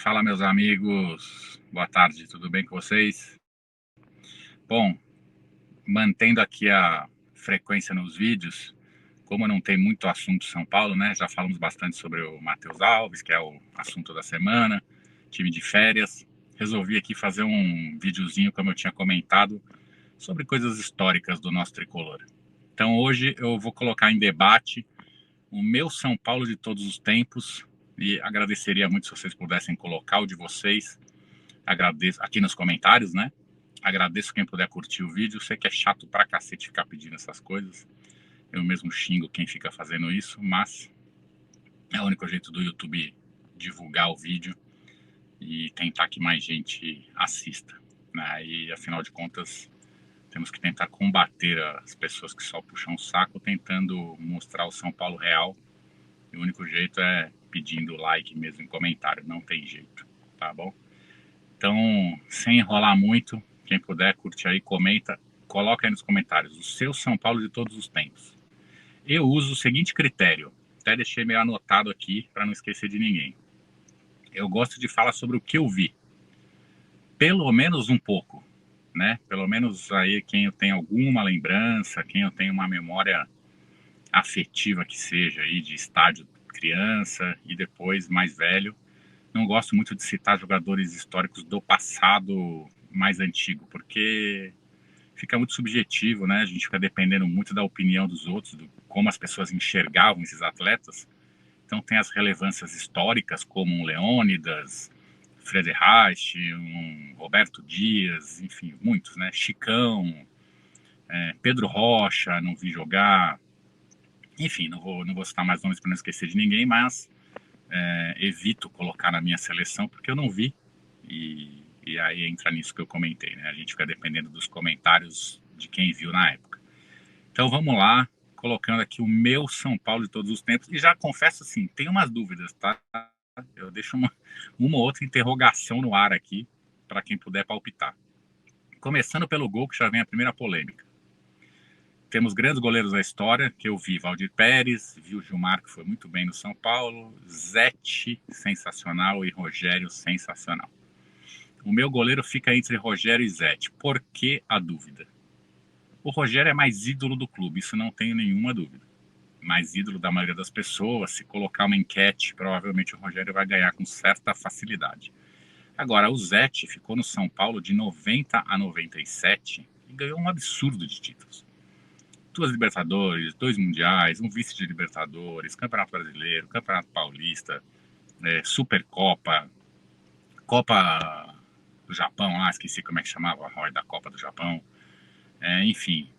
Fala, meus amigos. Boa tarde, tudo bem com vocês? Bom, mantendo aqui a frequência nos vídeos, como não tem muito assunto São Paulo, né? Já falamos bastante sobre o Matheus Alves, que é o assunto da semana, time de férias. Resolvi aqui fazer um videozinho, como eu tinha comentado, sobre coisas históricas do nosso tricolor. Então hoje eu vou colocar em debate o meu São Paulo de todos os tempos e agradeceria muito se vocês pudessem colocar o de vocês. Agradeço aqui nos comentários, né? Agradeço quem puder curtir o vídeo. Sei que é chato pra cacete ficar pedindo essas coisas. Eu mesmo xingo quem fica fazendo isso, mas é o único jeito do YouTube divulgar o vídeo e tentar que mais gente assista, né? E afinal de contas, temos que tentar combater as pessoas que só puxam o saco, tentando mostrar o São Paulo real. E o único jeito é pedindo like mesmo em comentário, não tem jeito, tá bom? Então, sem enrolar muito, quem puder, curte aí, comenta, coloca aí nos comentários o seu São Paulo de todos os tempos. Eu uso o seguinte critério, até deixei meio anotado aqui para não esquecer de ninguém. Eu gosto de falar sobre o que eu vi, pelo menos um pouco, né? Pelo menos aí quem eu tenho alguma lembrança, quem eu tenho uma memória afetiva que seja aí de estádio criança e depois mais velho. Não gosto muito de citar jogadores históricos do passado mais antigo, porque fica muito subjetivo, né? A gente fica dependendo muito da opinião dos outros, do como as pessoas enxergavam esses atletas. Então tem as relevâncias históricas, como um Leônidas, Freder Reich, um Roberto Dias, enfim, muitos, né? Chicão, Pedro Rocha, não vi jogar. Enfim, não vou citar mais nomes para não esquecer de ninguém, mas evito colocar na minha seleção porque eu não vi. E aí entra nisso que eu comentei, né? A gente fica dependendo dos comentários de quem viu na época. Então vamos lá, colocando aqui o meu São Paulo de todos os tempos. E já confesso assim, tem umas dúvidas, tá? Eu deixo uma ou outra interrogação no ar aqui, para quem puder palpitar. Começando pelo gol, que já vem a primeira polêmica. Temos grandes goleiros da história, que eu vi Valdir Pérez, vi o Gilmar, que foi muito bem no São Paulo, Zete, sensacional, e Rogério, sensacional. O meu goleiro fica entre Rogério e Zete. Por que a dúvida? O Rogério é mais ídolo do clube, isso não tenho nenhuma dúvida. Mais ídolo da maioria das pessoas. Se colocar uma enquete, provavelmente o Rogério vai ganhar com certa facilidade. Agora, o Zete ficou no São Paulo de 90 a 97 e ganhou um absurdo de títulos. 2 Libertadores, 2 Mundiais, um vice de Libertadores, Campeonato Brasileiro, Campeonato Paulista, Supercopa, Copa do Japão, lá, esqueci como é que chamava a roda da Copa do Japão. Enfim,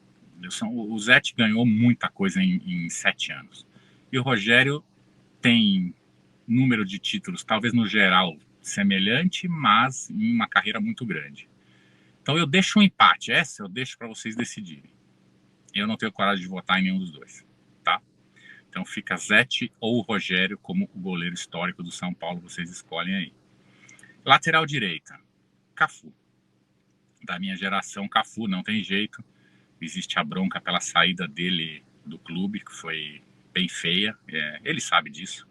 o Zete ganhou muita coisa em 7 anos. E o Rogério tem número de títulos, talvez no geral semelhante, mas em uma carreira muito grande. Então eu deixo um empate, essa eu deixo para vocês decidirem. Eu não tenho coragem de votar em nenhum dos dois, tá? Então fica Zete ou Rogério como o goleiro histórico do São Paulo, vocês escolhem aí. Lateral direita, Cafu. Da minha geração, Cafu, não tem jeito. Existe a bronca pela saída dele do clube, que foi bem feia, ele sabe disso.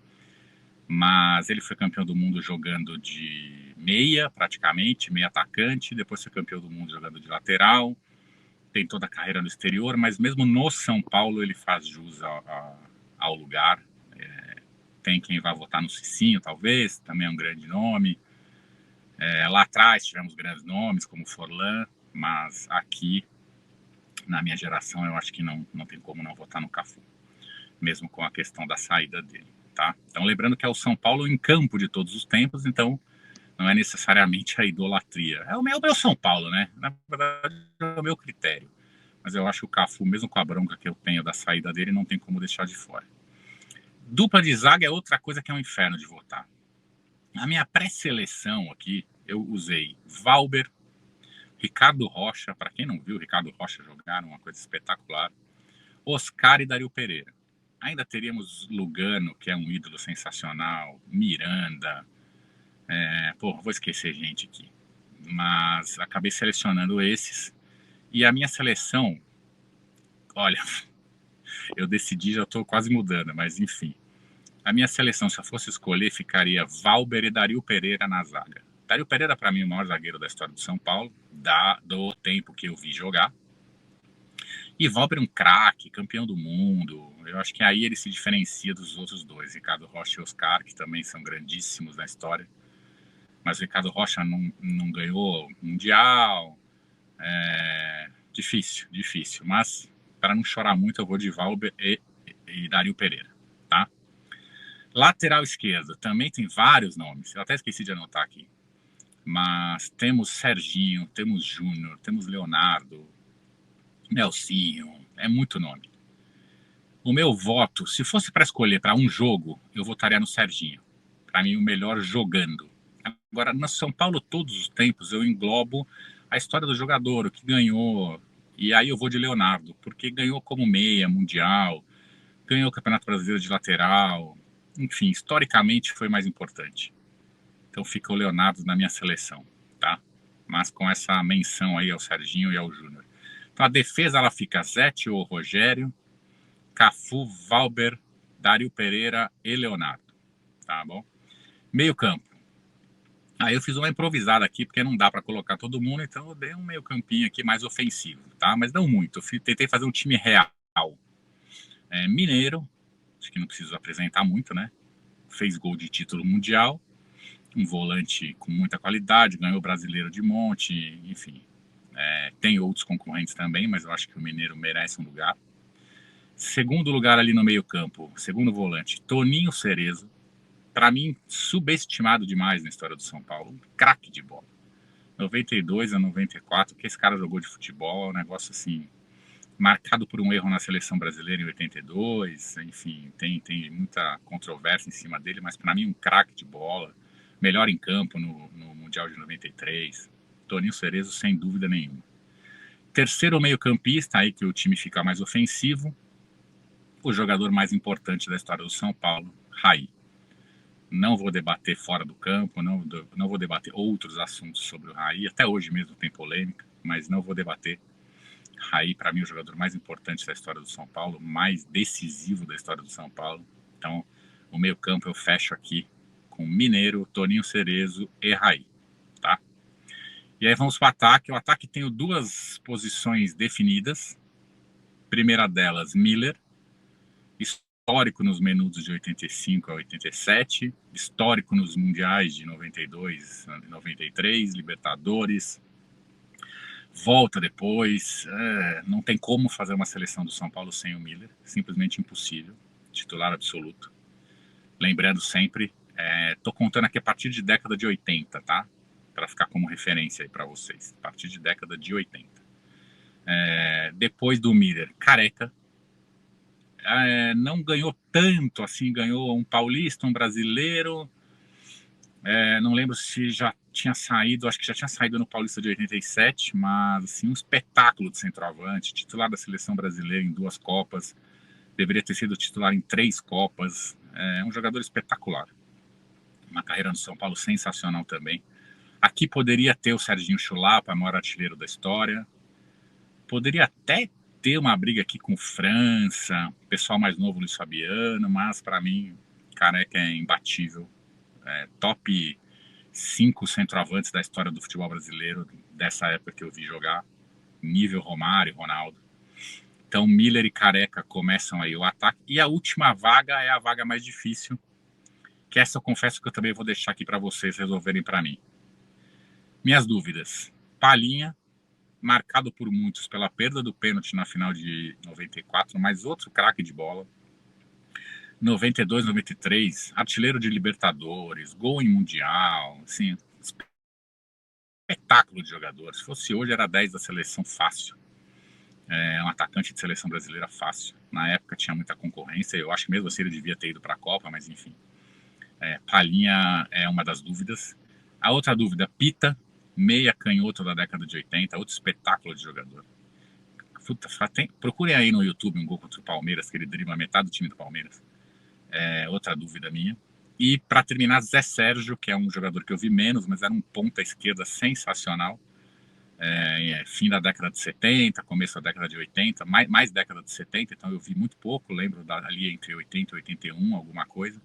Mas ele foi campeão do mundo jogando de meia, praticamente, meia atacante, depois foi campeão do mundo jogando de lateral, tem toda a carreira no exterior, mas mesmo no São Paulo ele faz jus ao lugar. Tem quem vai votar no Cicinho, talvez, também é um grande nome. Lá atrás tivemos grandes nomes, como Forlan, mas aqui, na minha geração, eu acho que não tem como não votar no Cafu, mesmo com a questão da saída dele. Tá? Então, lembrando que é o São Paulo em campo de todos os tempos, então não é necessariamente a idolatria. É o meu São Paulo, né? Na verdade, é o meu critério. Mas eu acho que o Cafu, mesmo com a bronca que eu tenho da saída dele, não tem como deixar de fora. Dupla de zaga é outra coisa que é um inferno de votar. Na minha pré-seleção aqui, eu usei Valber, Ricardo Rocha, para quem não viu, Ricardo Rocha jogar, uma coisa espetacular, Oscar e Dario Pereira. Ainda teríamos Lugano, que é um ídolo sensacional, Miranda, vou esquecer gente aqui, mas acabei selecionando esses. E a minha seleção, olha, eu decidi, já estou quase mudando, mas enfim, A minha seleção, se eu fosse escolher, ficaria Valber e Dario Pereira na zaga. Dario Pereira, para mim, é o maior zagueiro da história do São Paulo, do tempo que eu vi jogar. E Valber é um craque, campeão do mundo. Eu acho que aí ele se diferencia dos outros dois, Ricardo Rocha e Oscar, que também são grandíssimos na história. Mas o Ricardo Rocha não ganhou Mundial. Difícil. Mas, para não chorar muito, eu vou de Valber e Dario Pereira, tá? Lateral esquerda, também tem vários nomes. Eu até esqueci de anotar aqui. Mas temos Serginho, temos Júnior, temos Leonardo, Nelsinho, é muito nome. O meu voto, se fosse para escolher para um jogo, eu votaria no Serginho. Para mim, o melhor jogando. Agora, no São Paulo, todos os tempos, eu englobo a história do jogador, o que ganhou. E aí eu vou de Leonardo, porque ganhou como meia, mundial, ganhou o Campeonato Brasileiro de lateral. Enfim, historicamente foi mais importante. Então fica o Leonardo na minha seleção, tá? Mas com essa menção aí ao Serginho e ao Júnior. Então a defesa ela fica Zete ou Rogério, Cafu, Valber, Dario Pereira e Leonardo, tá bom? Meio campo. Aí eu fiz uma improvisada aqui, porque não dá para colocar todo mundo, então eu dei um meio campinho aqui mais ofensivo, tá? Mas não muito, eu tentei fazer um time real. Mineiro, acho que não preciso apresentar muito, né? Fez gol de título mundial, um volante com muita qualidade, ganhou o Brasileiro de monte, enfim. Tem outros concorrentes também, mas eu acho que o Mineiro merece um lugar. Segundo lugar ali no meio campo, segundo volante, Toninho Cerezo. Para mim, subestimado demais na história do São Paulo. Um craque de bola. 92 a 94, que esse cara jogou de futebol, é um negócio assim, marcado por um erro na seleção brasileira em 82, enfim, tem muita controvérsia em cima dele, mas para mim um craque de bola, melhor em campo no Mundial de 93, Toninho Cerezo sem dúvida nenhuma. Terceiro meio-campista, aí que o time fica mais ofensivo, o jogador mais importante da história do São Paulo, Raí. Não vou debater fora do campo, não vou debater outros assuntos sobre o Raí, até hoje mesmo tem polêmica, mas não vou debater. Raí, para mim, é o jogador mais importante da história do São Paulo, mais decisivo da história do São Paulo. Então, o meio campo eu fecho aqui com Mineiro, Toninho Cerezo e Raí, tá? E aí vamos para o ataque. O ataque tem duas posições definidas. Primeira delas, Miller, histórico nos menudos de 85 a 87, histórico nos mundiais de 92 a 93, Libertadores, volta depois. Não tem como fazer uma seleção do São Paulo sem o Miller, simplesmente impossível, titular absoluto. Lembrando sempre, tô contando aqui a partir de década de 80, tá? Para ficar como referência aí para vocês, a partir de década de 80. Depois do Miller, Careca. Não ganhou tanto assim, ganhou um paulista, um brasileiro. Não lembro se já tinha saído, acho que já tinha saído no Paulista de 87, mas assim, um espetáculo de centroavante, titular da seleção brasileira em 2 Copas, deveria ter sido titular em 3 Copas, um jogador espetacular. Uma carreira no São Paulo sensacional também. Aqui poderia ter o Serginho Chulapa, maior artilheiro da história. Poderia até ter uma briga aqui com França, pessoal mais novo, Luiz Fabiano, mas para mim, Careca é imbatível. Top 5 centroavantes da história do futebol brasileiro, dessa época que eu vi jogar, nível Romário, Ronaldo. Então Miller e Careca começam aí o ataque, e a última vaga é a vaga mais difícil, que essa eu confesso que eu também vou deixar aqui para vocês resolverem para mim. Minhas dúvidas: Palhinha, marcado por muitos pela perda do pênalti na final de 94, mas outro craque de bola. 92, 93, artilheiro de Libertadores, gol em Mundial, assim, espetáculo de jogador. Se fosse hoje, era 10 da seleção fácil. Um atacante de seleção brasileira fácil. Na época tinha muita concorrência, eu acho que mesmo assim ele devia ter ido para a Copa, mas enfim. Palhinha é uma das dúvidas. A outra dúvida, Pita, meia canhoto da década de 80, outro espetáculo de jogador. Procurem aí no YouTube um gol contra o Palmeiras, que ele dribla metade do time do Palmeiras. Outra dúvida minha. E para terminar, Zé Sérgio, que é um jogador que eu vi menos, mas era um ponta esquerda sensacional. Fim da década de 70, começo da década de 80, mais década de 70, então eu vi muito pouco, lembro ali entre 80 e 81, alguma coisa.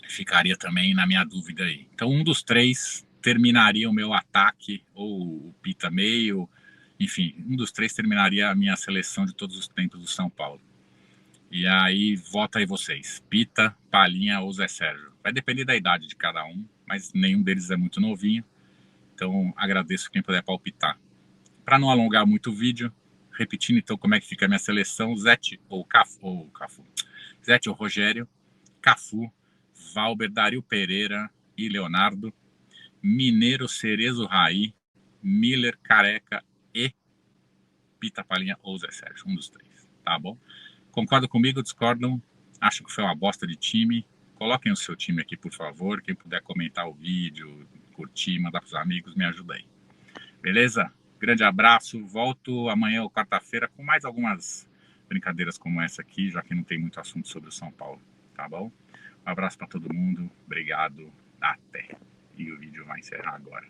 Ficaria também na minha dúvida aí. Então, um dos três terminaria o meu ataque, ou o Pita meio, enfim, um dos três terminaria a minha seleção de todos os tempos do São Paulo. E aí, vota aí vocês, Pita, Palhinha ou Zé Sérgio. Vai depender da idade de cada um, mas nenhum deles é muito novinho, então agradeço quem puder palpitar. Para não alongar muito o vídeo, repetindo então como é que fica a minha seleção, Zete ou Cafu, Zete ou Rogério, Cafu, Valber, Dario Pereira e Leonardo, Mineiro, Cerezo, Raí, Miller, Careca e Pita, Palhinha ou Zé Sérgio, um dos três, tá bom? Concordam comigo, discordam? Acham que foi uma bosta de time? Coloquem o seu time aqui, por favor. Quem puder comentar o vídeo, curtir, mandar para os amigos, me ajuda aí. Beleza? Grande abraço. Volto amanhã ou quarta-feira com mais algumas brincadeiras como essa aqui, já que não tem muito assunto sobre o São Paulo. Tá bom? Um abraço para todo mundo. Obrigado. Até. E o vídeo vai encerrar agora.